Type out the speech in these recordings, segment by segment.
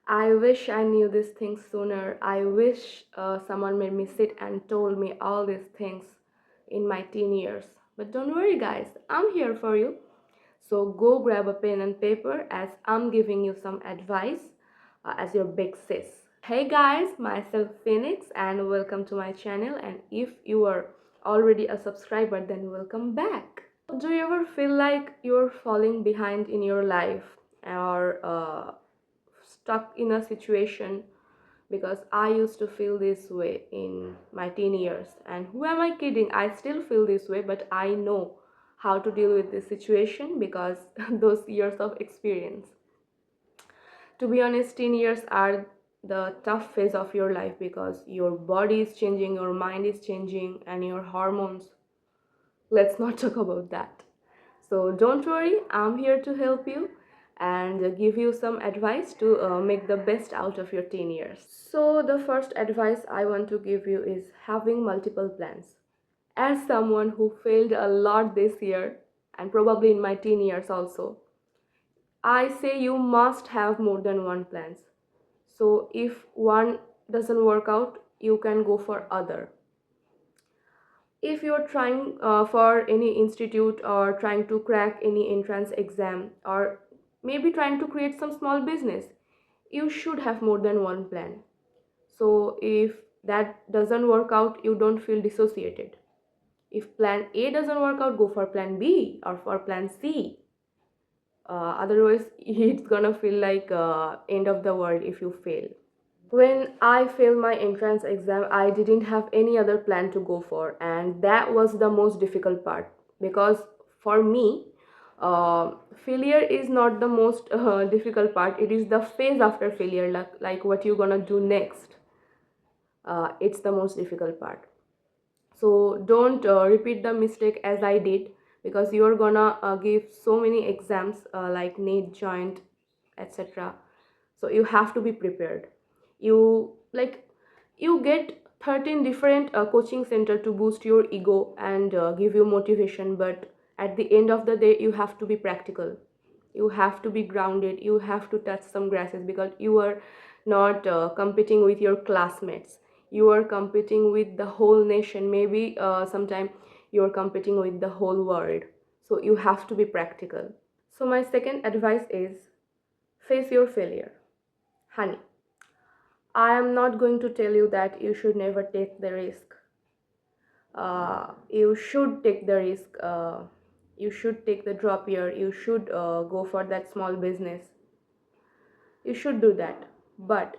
I wish I knew these things sooner. I wish someone made me sit and told me all these things in my teen years. But don't worry, guys, I'm here for you. So go grab a pen and paper as I'm giving you some advice as your big sis. Hey guys, myself Phoenix and welcome to my channel. And if you are already a subscriber, then welcome back. Do you ever feel like you're falling behind in your life or stuck in a situation? Because I used to feel this way in my teen years, and who am I kidding, I still feel this way, but I know how to deal with this situation because those years of experience. To be honest, teen years are the tough phase of your life because your body is changing, your mind is changing, and your hormones. Let's not talk about that. So don't worry, I'm here to help you and give you some advice to make the best out of your teen years. So the first advice I want to give you is having multiple plans. As someone who failed a lot this year and probably in my teen years also, I say you must have more than one plans. So if one doesn't work out, you can go for other. If you're trying for any institute or trying to crack any entrance exam or maybe trying to create some small business, you should have more than one plan. So if that doesn't work out, you don't feel dissociated. If plan A doesn't work out, go for plan B or for plan C. Otherwise it's gonna feel like end of the world if you fail. When I failed my entrance exam, I didn't have any other plan to go for, and that was the most difficult part because for me, failure is not the most difficult part. It is the phase after failure, like what you're gonna do next. It's the most difficult part. So don't repeat the mistake as I did, because you're gonna give so many exams like NEET, joint, etc. So you have to be prepared. You like you get 13 different coaching center to boost your ego and give you motivation, but at the end of the day you have to be practical. You have to be grounded. You have to touch some grasses because you are not competing with your classmates. You are competing with the whole nation. Maybe sometime you are competing with the whole world. So you have to be practical. So my second advice is face your failure. Honey, I am not going to tell you that you should never take the risk. You should take the risk. You should take the drop year. You should go for that small business. You should do that. But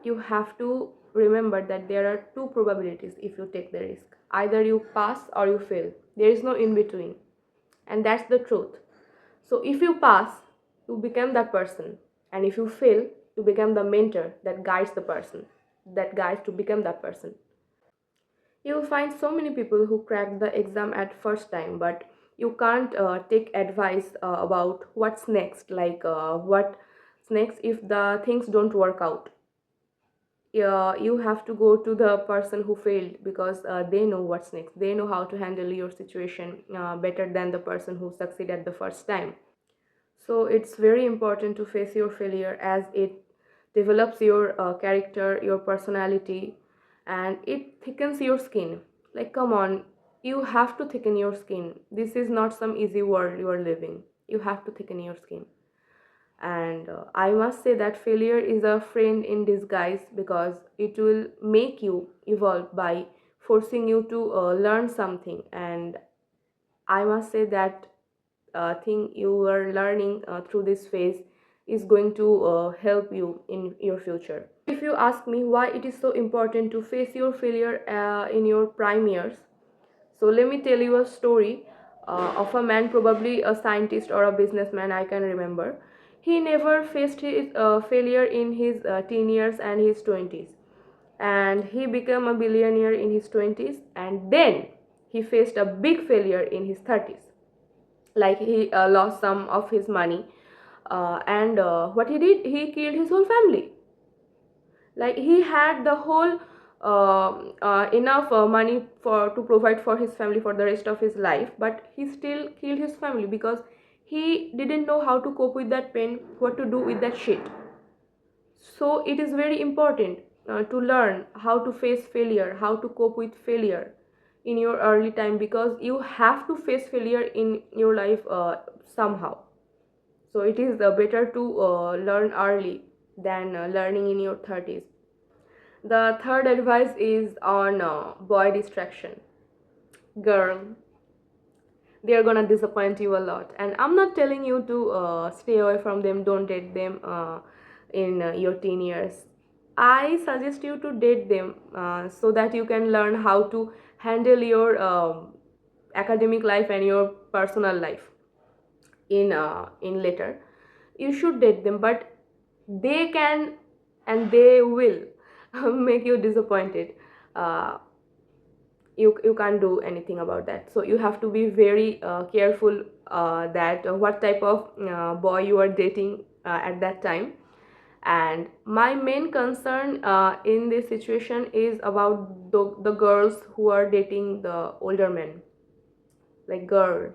you have to remember that there are two probabilities if you take the risk. Either you pass or you fail. There is no in between. And that's the truth. So if you pass, you become that person. And if you fail, you become the mentor that guides the person, that guides to become that person. You will find so many people who crack the exam at first time, but you can't take advice about what's next, like what's next if the things don't work out. You have to go to the person who failed because they know what's next. They know how to handle your situation better than the person who succeeded at the first time. So it's very important to face your failure as it develops your character, your personality, and it thickens your skin. Like, come on, you have to thicken your skin. This is not some easy world you are living. You have to thicken your skin. And I must say that failure is a friend in disguise because it will make you evolve by forcing you to learn something. And I must say that thing you are learning through this phase is going to help you in your future. If you ask me why it is so important to face your failure in your prime years, so let me tell you a story of a man, probably a scientist or a businessman, I can remember. He never faced his failure in his teen years and his 20s. And he became a billionaire in his 20s, and then he faced a big failure in his 30s. Like he lost some of his money, and what he did, he killed his whole family. Like he had the whole enough money for to provide for his family for the rest of his life, but he still killed his family because he didn't know how to cope with that pain, what to do with that shit. So it is very important to learn how to face failure, how to cope with failure in your early time, because you have to face failure in your life somehow. So it is better to learn early than learning in your 30s. The third advice is on boy distraction. Girl, they are gonna disappoint you a lot, and I'm not telling you to stay away from them, don't date them in your teen years. I suggest you to date them so that you can learn how to handle your academic life and your personal life in later. You should date them, but they can and they will make you disappointed. uh, you can't do anything about that, so you have to be very careful that what type of boy you are dating at that time. And my main concern in this situation is about the girls who are dating the older men. Like, girl,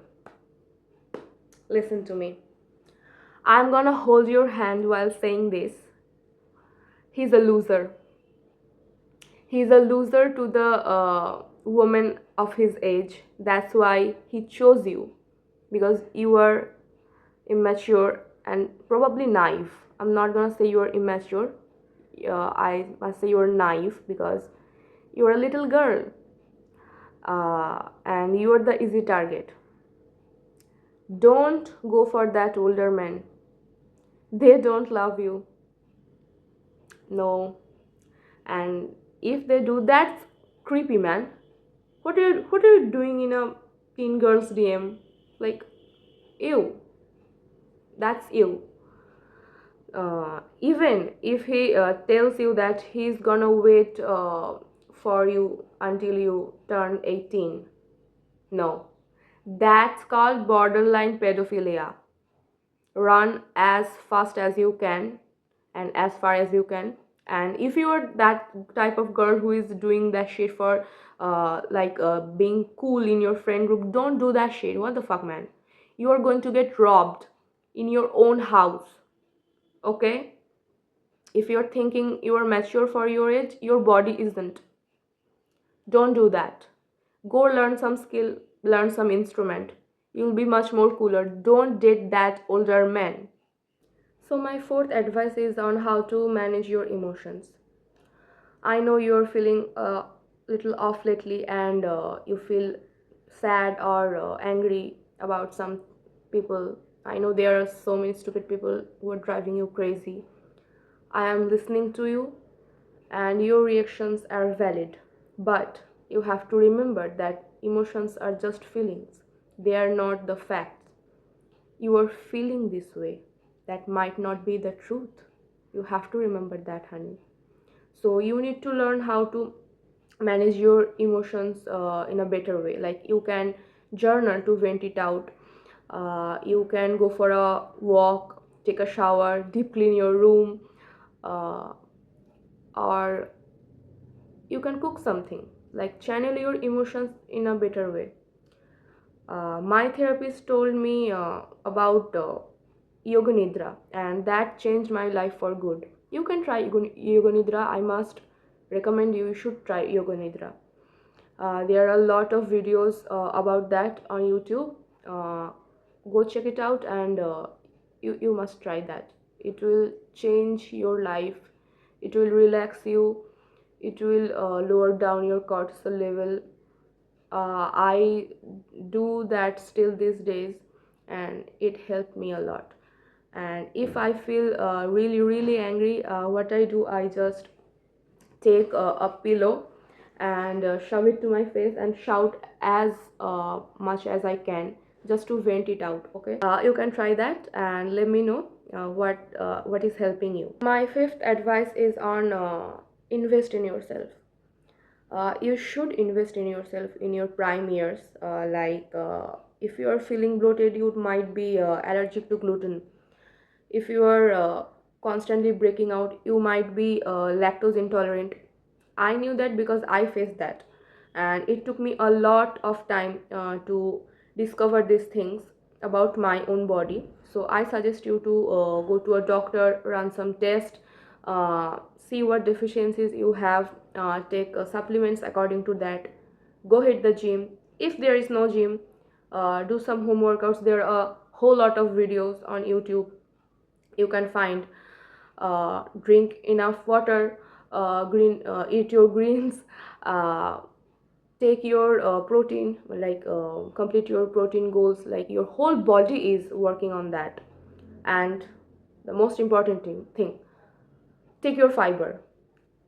listen to me. I'm gonna hold your hand while saying this. He's a loser. He's a loser to the woman of his age. That's why he chose you, because you are immature and probably naive. I'm not gonna say you are immature. I must say you are naive, because you are a little girl and you are the easy target. Don't go for that older man. They don't love you. No. And if they do, that's creepy, man. What are you doing in a teen girl's DM? Like, ew. That's ew. Even if he tells you that he's gonna wait for you until you turn 18, no, that's called borderline pedophilia. Run as fast as you can and as far as you can. And if you are that type of girl who is doing that shit for being cool in your friend group, don't do that shit. What the fuck, man? You are going to get robbed in your own house. Okay, if you're thinking you are mature for your age, your body isn't. Don't do that. Go learn some skill, learn some instrument. You'll be much more cooler. Don't date that older man. So my fourth advice is on how to manage your emotions. I know you're feeling a little off lately, and you feel sad or angry about some people. I know there are so many stupid people who are driving you crazy. I am listening to you, and your reactions are valid. But you have to remember that emotions are just feelings, they are not the facts. You are feeling this way. That might not be the truth. You have to remember that, honey. So you need to learn how to manage your emotions in a better way. Like, you can journal to vent it out. You can go for a walk, take a shower, deep clean your room, uh, or you can cook something. Like, channel your emotions in a better way. My therapist told me about yoga nidra, and that changed my life for good. You can try yoga nidra. I must recommend you should try yoga nidra. There are a lot of videos about that on YouTube. uh, go check it out, and you must try that. It will change your life. It will relax you. It will lower down your cortisol level. I do that still these days, and it helped me a lot. And if I feel really angry, what I do, I just take a pillow and shove it to my face and shout as much as I can, just to vent it out. Okay, you can try that and let me know what is helping you. My fifth advice is on invest in yourself. You should invest in yourself in your prime years. If you are feeling bloated, you might be allergic to gluten. If you are constantly breaking out, you might be lactose intolerant. I knew that because I faced that, and it took me a lot of time to discover these things about my own body. So I suggest you to go to a doctor, run some tests, See what deficiencies you have, take supplements according to that. Go hit the gym. If there is no gym, do some home workouts. There are a whole lot of videos on YouTube you can find. Drink enough water, eat your greens, uh, take your protein, like complete your protein goals, like your whole body is working on that. And the most important thing, take your fiber.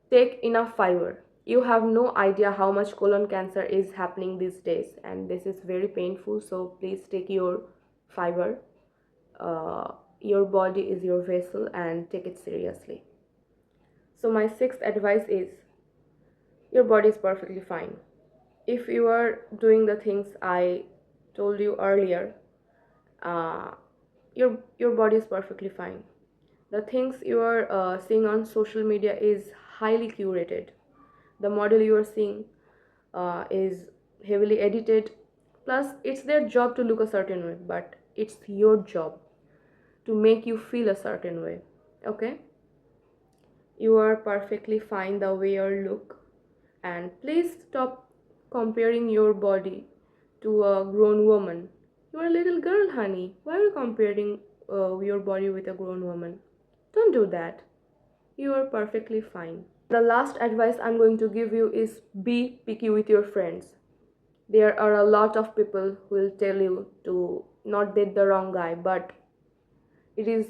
Take enough fiber. You have no idea how much colon cancer is happening these days, and this is very painful. So please take your fiber. Your body is your vessel, and take it seriously. So my sixth advice is, your body is perfectly fine. If you are doing the things I told you earlier, uh, your body is perfectly fine. The things you are seeing on social media is highly curated. The model you are seeing is heavily edited. Plus, it's their job to look a certain way, but it's your job to make you feel a certain way. Okay? You are perfectly fine the way you look. And please stop comparing your body to a grown woman. You are a little girl, honey. Why are you comparing your body with a grown woman? Don't do that. You are perfectly fine. The last advice I'm going to give you is, be picky with your friends. There are a lot of people who will tell you to not date the wrong guy, but it is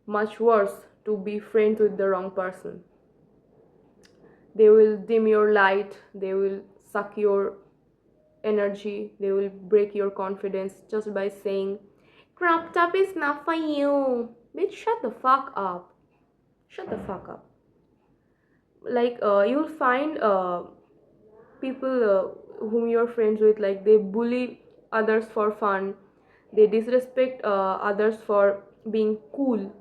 much worse to be friends with the wrong person. They will dim your light, they will suck your energy, they will break your confidence just by saying, crop top is not for you. Bitch, shut the fuck up. Shut the fuck up. Like, you'll find people whom you're friends with, like, they bully others for fun, they disrespect others for being cool.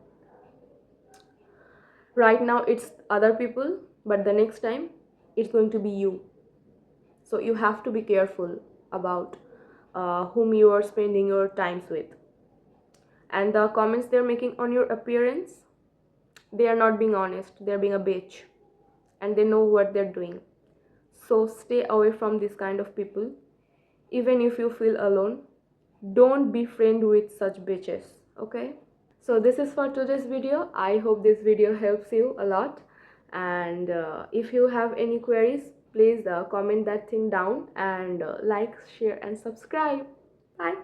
Right now it's other people, but the next time it's going to be you. So you have to be careful about whom you are spending your times with. And the comments they're making on your appearance, they are not being honest, they're being a bitch, and they know what they're doing. So stay away from this kind of people. Even if you feel alone, don't be friend with such bitches. Okay? So this is for today's video. I hope this video helps you a lot. And if you have any queries, please comment that thing down, and like, share and subscribe. Bye.